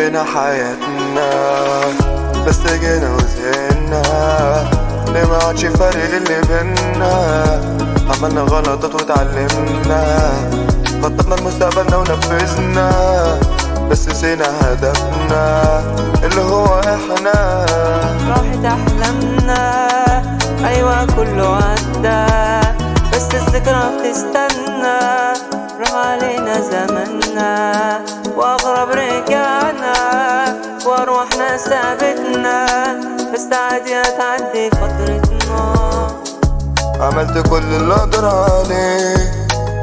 حبينا حياتنا بس جينا وزهقنا. ليه ما عادش فارق اللي بينا؟ عملنا غلطات واتعلمنا، خططنا لمستقبلنا ونفذنا، بس نسينا هدفنا اللي هو احنا. راحت احلامنا ايوه كله عدى، بس الذكرى بتستنى. راح علينا زمننا واغرب رجعنا، وارواحنا سابتنا، بس عادي هتعدي فترتنا. عملت كل اللي اقدر عليه،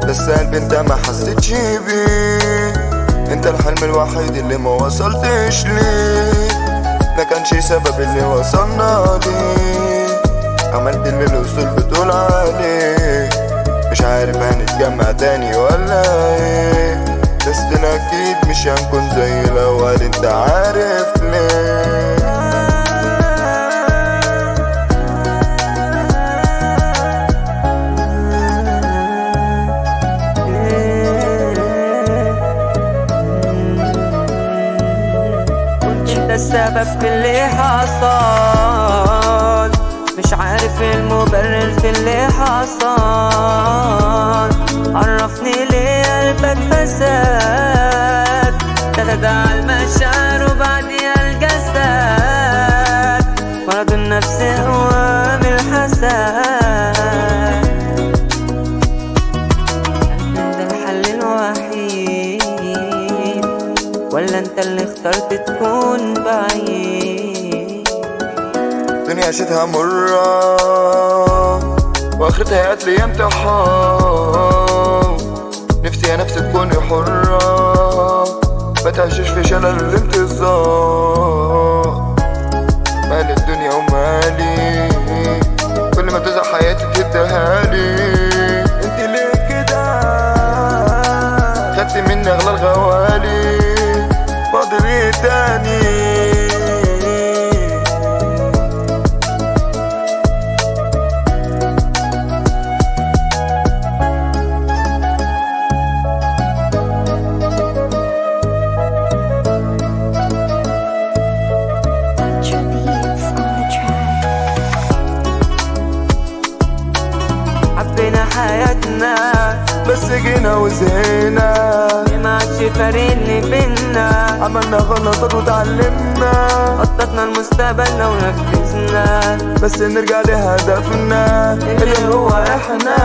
بس قلبي انت ما حسيتش بيه. انت الحلم الوحيد اللي ما وصلتش ليه، ما كانش سبب اللي وصلنا ليه. عملت اللي الوصول بتقول عليه، مش عارف هنتجمع تاني ولا ايه، بس اكيد مش هنكون زي الاول، انت عارف ليه. انت السبب في اللي حصل، مش عارف المبرر في اللي حصل. عرفني ليه قلبك فساد، تتداعى المشاعر وبعديها الجسد. مرض النفس هو من الحسد، انت الحل الوحيد، ولا انت اللي اخترت تكون بعيد؟ الدنيا عيشتها مرة واخرتها قتل امتحان. نفسي يا نفسي تكوني حرة، ما تعيشيش في شلل الانتظار. مالي الدنيا ومالي، كل ما تزهق حياتي تديها لي. انت ليه كده خدتي مني اغلى الغوالي، فاضل ايه تاني؟ حبينا حياتنا بس جينا وزهقنا، ما عادش فارق اللي بينا. عملنا غلطات وتعلمنا، خططنا لمستقبلنا ونفذنا، بس نرجع لهدفنا اللي هو احنا.